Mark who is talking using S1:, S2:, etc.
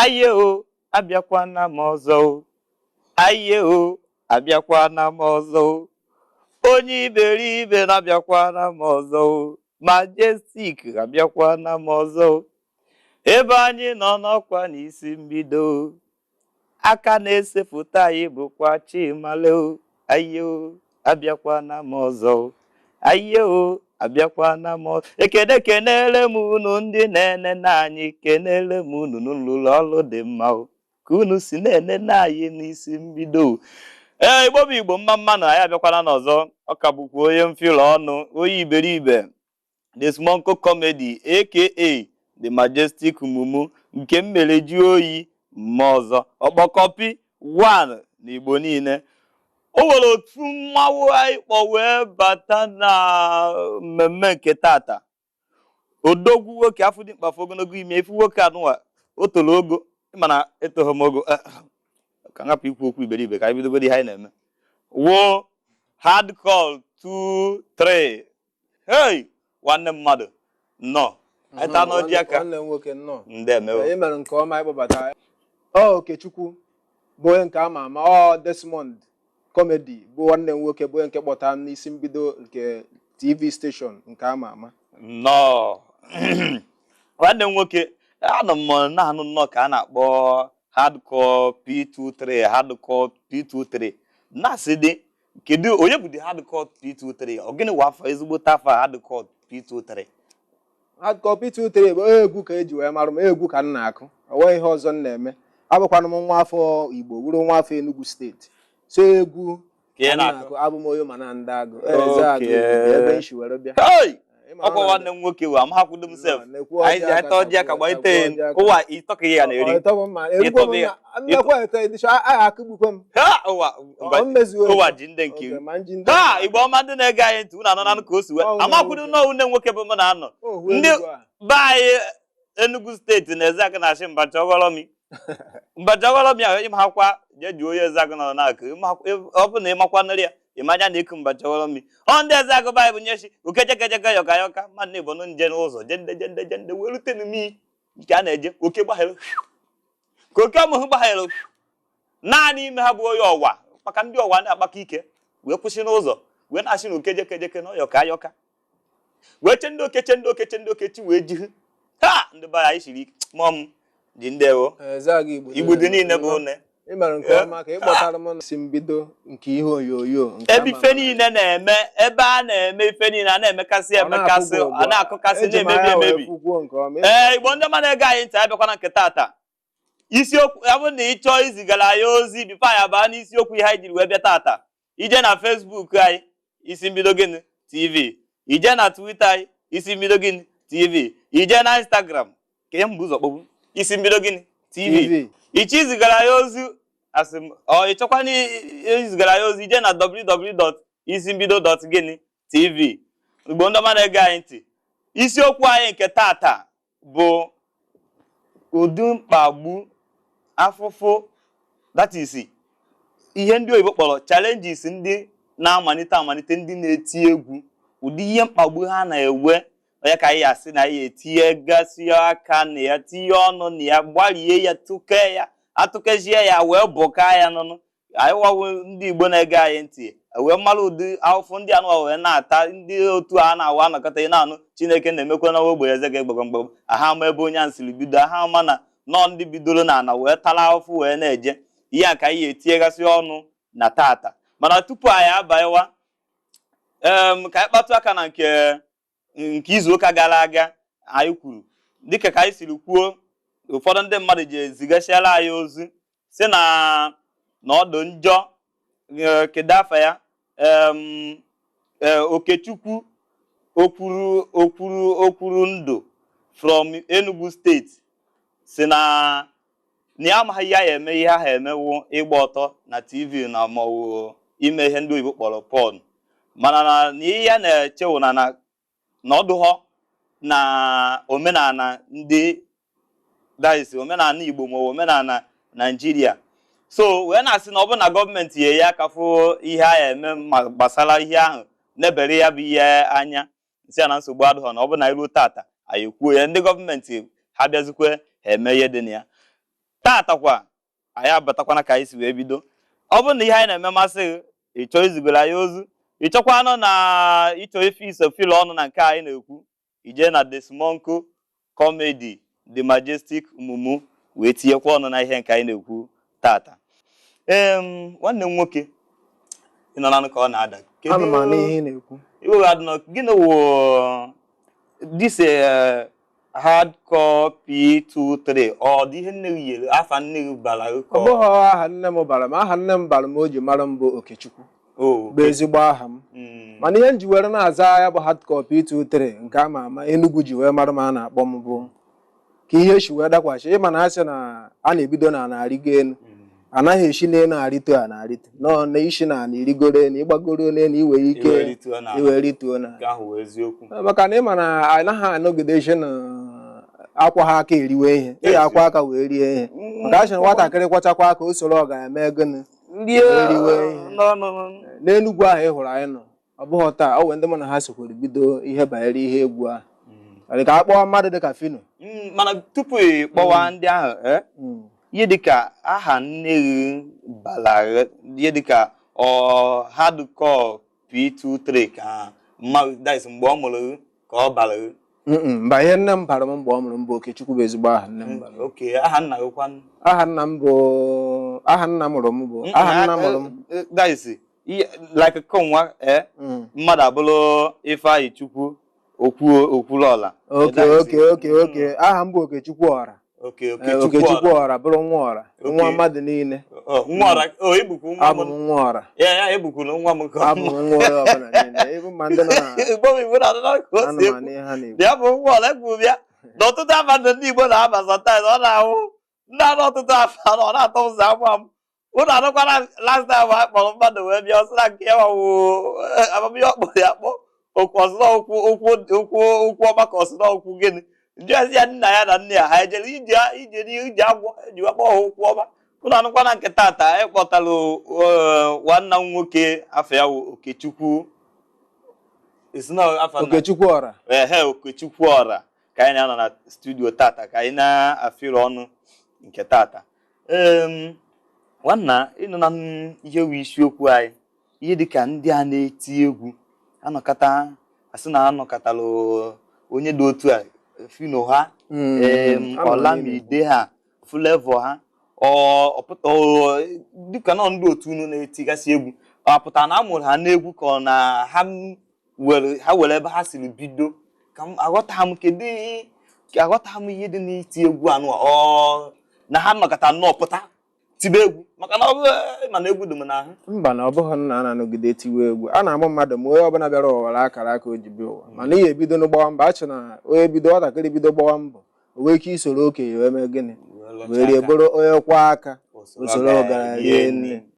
S1: aye o abịakwana m ọzọ aye o abịakwana m ọzọ onye iberibe na-abịakwana m ọzọ Majestic abịakwana m ọzọ ebe anyị nọ n'ọkwa n'isi mbido aka na-esepụta anyị bụkwa Chimale aye o abịakwana m ọzọ aye o abịakwana m ọzọ ekene kenele m unu ndị na-ene anyị kenele m unu n'ụlọ ọrụ dị mma ka unu si na-ene anyị n'isi mbido Igbo bụ Igbo mma na anyị abịakwana n'ọzọ ọka bụkwa onye mfịrị ọnụ onye iberibe the Smonko Comedy aka the Majestic Mumu nke mmeleji oyi ma ọzọ ọkpọkọpi 1 n'Igbo niile o nwere otu mmanwụ anyị kpọ wee bata na mmemme nke tata odogwu nwoke afọ dị mkpa ogologo ime efu nwoke anụwa o toro ogo mana etoghị m ogo ka ngapụ ikwu okwu iberibe ka anyị bidogodi ihe anyị na-eme wo hardcore 2-3 hey nwanne mmadụ nnọọ anyị taa n'ọjị aka
S2: nwanne nwoke nnọọ
S1: ndị emewo
S2: anyị mere nke ọma ịkpọbata Okechukwu bụ onye nke ama ama Desmond Comedy bụ nwanne nwoke bụ onye nke kpọtara n'isi mbido nke TV station nke ama ama
S1: nnọọ nwanne nwoke anọ m na-anụ nnọọ ka a na-akpọ hardcore P23 hardcore P23 na-asị dị kedu onye bụ dị hardcore P23 ọ gịnị wa afọ ezigbo tafa hardcore P23
S2: hardcore P23 bụ egwu ka eji wee mara m egwu ka m na-akụ o nweghị ihe ọzọ m na-eme abụkwana m nwa afọ Igbo bụrụ nwa afọ Enugu steeti so egwu
S1: ka ị na-akụ
S2: abụ m onye mana ndị agụ eze agụ ebe isi were bịa
S1: ọkwa nwanne m nwoke wa amahakwudo m sef anyị ji ata ọjị aka gbaite ụwa ịtọkịghị ya na-eri ụwa ji ndị nke Igbo ọma ndị na-ege anyị ntị unu anọ nanụ ka o si wee amakwudo nnọọ nne nwoke bụ m na-anọ ndị be anyị Enugu steeti na eze aka na-achị Mbachagolomi ahụ ịmahakwa je ji onye eze agụ nọ n'akụ ọ bụ na ịmakwa nri ya ịmanya na iku Mbachagolomi ọ ndị eze agụ baịbụ nyechi okejekejeke yọka mmadụ Igbo nụ nje n'ụzọ jende wee rute n'imi nke a na-eje oke gbaghara ka oke ọmụhụ gbaghara naanị ime ha bụ onye ọwa maka ndị ọwa na-akpaka ike wee kwụsị n'ụzọ wee na-achị na okejekejeke na ọyọka wee che ndị okechi wee ji ha ndị be anyị siri ike mụọ m dị ndewo Igbo dị niile bụ one
S2: ịmara nke ọma ka ịkpọtara m n'isi mbido nke ihe onyonyo
S1: ebe ife niile na-eme ebe a na-eme ife niile a na-emekasị a na-akụkasị na-emebi Igbo ndị mmadụ ege anyị ntị abịakwana nke tata isiokwu ya bụ na ị chọọ izigara ya ozi bifo anyị abaa n'isiokwu ihe anyị jiri wee bịa tata ije na Facebook anyị isi mbido gịnị TV ije na Twitter anyị isi mbido gịnị TV ije na Instagram ka ihe mbụ ụzọ kpọgbu isi mbido gịnị TV ichi izigara ya ozi asị m ịchọkwa na izigara ya ozi ije na www.isimbido.gịnị TV Igbo ndị ọma na-ege anyị ntị isiokwu anyị nke tata bụ ụdị mkpagbu afụfụ that is ihe ndị oyibo kpọrọ challenges ndị na-amalite ndị na-eti egwu ụdị ihe mkpagbu ha na-ewe onye ka anyị asị na ya etinye gasị aka na ya tinye ọnụ na ya gbarie ya tụke ya atụkezie ya wee bụka ya n'ọnụ anyị wawo ndị Igbo na-ege anyị ntị wee mara ụdị ahụfụ ndị anụ wee na-ata ndị otu a na-awa anọkọta na-anụ Chineke na-emekwa na ogbe eze ga-egbegọ mgbegọ aha ma ebe onye a siri bido aha ma na nọọ ndị bidoro na ana wee tara ahụfụ wee na-eje ihe a ka anyị etinyegasị ọnụ na tata mana tupu anyị abanyewa ka anyị kpatụ aka na nke izu ụka gara aga anyị kwuru dịka ka anyị siri kwuo ụfọdụ ndị mmadụ ji ezigasiala anyị ozi si na ọdụ njọ kedu afa ya Okechukwu okwuru ndụ from Enugu steeti si na ya amaghị ya eme ihe ahụ emewo ịgba ọtọ na TV na maọbụ ime ihe ndị oyibo kpọrọ porn mana na ihe ya na-echewo na ọdụghọ na omenala ndị daisi omenala Igbo ma omenala Nigeria so wee na-asị na ọ bụ na gọọmenti ye ya akafụ ihe a eme ma gbasara ihe ahụ nebere ya bụ ihe anya si na nsogbu adụghọ na ọ bụ na iru tata anyị kwuo ya ndị gọọmenti ha bịazikwe ha eme ihe dị na ya tata kwa anyị abatakwana ka anyị si wee bido. Ọ bụrụ na ihe anyị na-eme masị gị ịchọ izigara ya ozu ịchọkwa anọ na ịchọ ife iso fil ọnụ na nke anyị na-ekwu ije na Desmonko Comedy The Majestic Mumu wee tinyekwa ọnụ na ihe nke anyị na-ekwu tata. Nwanne m nwoke ị nọ nanụ ka ọ na-ada
S2: Ana m anụ ihe ị na-ekwu.
S1: gịnị wụ this hardcore P23 ọ dị ihe nne gị yere afa nne gị bara
S2: Ọ bụghị aha nne m bara m, aha nne m bara m o ji mara m bụ Okechukwu bụ ezigbo aha m. Mana ihe m ji were na-aza ya bụ hardcore P23 nke ama ama Enugu ji wee mara m a na-akpọ m bụ ka ihe echi wee dakwachi ịma na asị na a na-ebido na na-arịgo elu anaghị esi n'elu arịto a na-arịto nọ na isi na na-erigoro elu ịgbagoro n'elu iwere ike iwere rituo na maka na ịma na anaghị anọgide isi na akwa ha aka eriwe ihe ịya akwa aka wee rie ihe maka asị na nwatakịrị kwachakwa aka o soro ọ ga-eme gịnị eriwe ihe n'Enugwu ahụ ị hụrụ anyị nọ ọ bụghị taa ọ wee ndị mụ na ha sokwere bido ihe banyere ihe egwu ahụ ka a kpọọ mmadụ dịka Fino.
S1: Mana tupu ị kpọwa ndị ahụ ihe dịka aha nne gị bara ihe dịka hardcore P23 ka mgbe ọ mụrụ gị ka ọ bara gị.
S2: Mba ihe nne m bara m mgbe ọ mụrụ m bụ Okechukwu bụ ezigbo aha nne m bara.
S1: Okay, aha nna gị kwanụ?
S2: Aha nna m bụ aha nna mụrụ m bụ aha nna mụrụ m.
S1: Like konwa mmadụ abụrụ Ifeanyi Chukwu Okwuluọla.
S2: Okay. Aha m bụ Okechukwu Ọra. Okechukwu Ọra bụrụ nwa ọra nwa mmadụ niile. Abụ m nwa ọra.
S1: Ebukwuru nwa m ka
S2: abụ m nwa ọra ọbụla niile ịbụ ma ndị nọ na
S1: ya bụ nwa ọra egwu bịa n'ọtụtụ afa ndị Igbo na-aba sometimes ọ na-ahụ ndị anụ ọtụtụ afa ọ na-atọ ụzọ agba m ụnụ anụkwara last time a kpọrọ mmadụ wee bịa ọsị na nke ya wụ amamihe ọ kpọrọ ya kpọ okwu ọsịna okwu ọgbakọ ọsịna okwu gịnị ndị ezi ya nna ya na nne ya ha ejere ije agwọ eji wakpọ ha okwu ọma ụnụ anụkwana nke tata anyị kpọtara nwanna m nwoke afọ ya wụ Okechukwu
S2: Okechukwu Ọra.
S1: Okechukwu Ọra ka anyị na-anọ na studio tata ka anyị na-afịrị ọnụ nke tata. Nwanna ịnọ na ihe wụ isiokwu anyị ihe dịka ndị a na-eti egwu anọkata asị na anọkatala onye dị otu a Fino ha Olamide ha Flavour ha dịka nọ ndị otu unu na-etigasị egwu ọ pụtara na amụrụ ha n'egwu ka ọ na ha were ebe ha siri bido ka m aghọtaghị m ihe dị n'iti egwu anụ na ha nọkọta nnọọ pụta tibe egwu maka na ọ bụ mana egwu dị m n'ahụ.
S2: Mba na ọ bụghị nna a na-anọgide tiwe egwu a na-amụ mmadụ ma onye ọbụla bịara ụwa were akara aka o ji bịa ụwa mana ihe ebido n'gbawa mbọ achị na onye bido nwatakịrị bido gbawa mbọ o nwee ike isoro okenye wee mee gịnị wee rie bụrụ onye kwa aka usoro ọgaranya nne